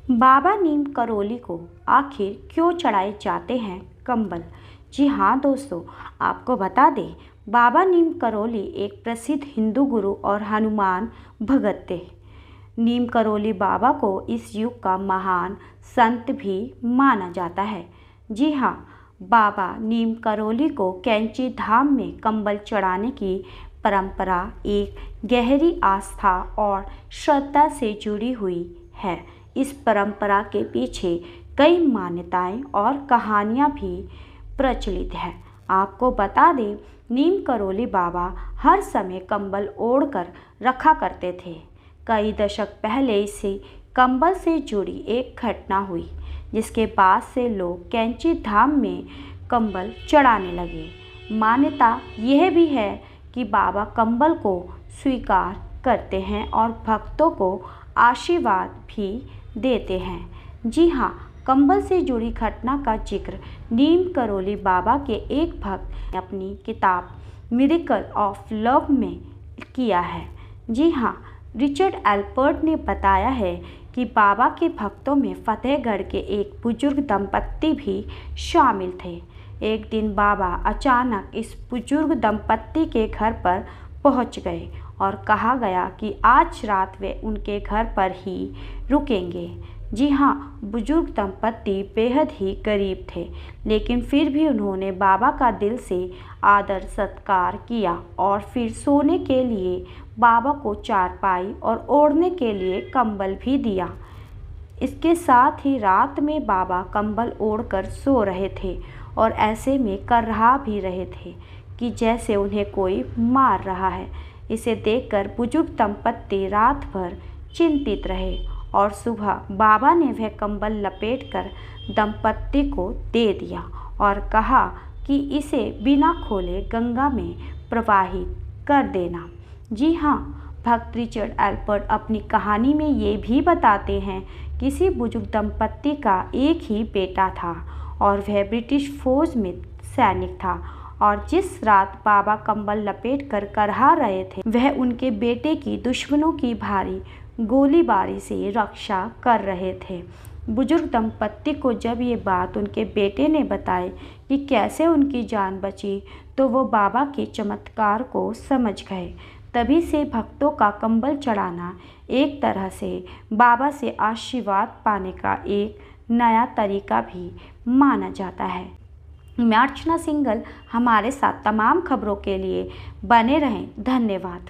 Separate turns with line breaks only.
बाबा नीम करोली को आखिर क्यों चढ़ाए जाते हैं कंबल? जी हाँ दोस्तों, आपको बता दें, बाबा नीम करोली एक प्रसिद्ध हिंदू गुरु और हनुमान भगत थे। नीम करोली बाबा को इस युग का महान संत भी माना जाता है। जी हाँ, बाबा नीम करोली को कैंची धाम में कंबल चढ़ाने की परंपरा एक गहरी आस्था और श्रद्धा से जुड़ी हुई है। इस परंपरा के पीछे कई मान्यताएं और कहानियां भी प्रचलित हैं। आपको बता दें, नीम करोली बाबा हर समय कंबल ओढ़कर रखा करते थे। कई दशक पहले इसी कंबल से जुड़ी एक घटना हुई, जिसके बाद से लोग कैंची धाम में कंबल चढ़ाने लगे। मान्यता यह भी है कि बाबा कंबल को स्वीकार करते हैं और भक्तों को आशीर्वाद भी देते हैं। जी हाँ, कंबल से जुड़ी घटना का जिक्र नीम करोली बाबा के एक भक्त ने अपनी किताब मिरेकल ऑफ लव में किया है। जी हाँ, रिचर्ड एल्पर्ट ने बताया है कि बाबा के भक्तों में फतेहगढ़ के एक बुजुर्ग दंपत्ति भी शामिल थे। एक दिन बाबा अचानक इस बुजुर्ग दंपत्ति के घर पर पहुंच गए और कहा गया कि आज रात वे उनके घर पर ही रुकेंगे। जी हाँ, बुजुर्ग दंपत्ति बेहद ही गरीब थे, लेकिन फिर भी उन्होंने बाबा का दिल से आदर सत्कार किया और फिर सोने के लिए बाबा को चारपाई और ओढ़ने के लिए कंबल भी दिया। इसके साथ ही रात में बाबा कंबल ओढ़कर सो रहे थे और ऐसे में कर्रा भी रहे थे कि जैसे उन्हें कोई मार रहा है। इसे देखकर बुजुर्ग दंपत्ति रात भर चिंतित रहे और सुबह बाबा ने वह कंबल लपेटकर दंपत्ति को दे दिया और कहा कि इसे बिना खोले गंगा में प्रवाहित कर देना। जी हाँ, भक्त रिचर्ड एल्पर्ट अपनी कहानी में ये भी बताते हैं, किसी बुजुर्ग दंपत्ति का एक ही बेटा था और वह ब्रिटिश फौज में सैनिक था और जिस रात बाबा कंबल लपेट कर करहा रहे थे, वह उनके बेटे की दुश्मनों की भारी गोलीबारी से रक्षा कर रहे थे। बुजुर्ग दंपत्ति को जब ये बात उनके बेटे ने बताई कि कैसे उनकी जान बची, तो वो बाबा के चमत्कार को समझ गए। तभी से भक्तों का कंबल चढ़ाना एक तरह से बाबा से आशीर्वाद पाने का एक नया तरीका भी माना जाता है। मैं अर्चना सिंघल, हमारे साथ तमाम खबरों के लिए बने रहें। धन्यवाद।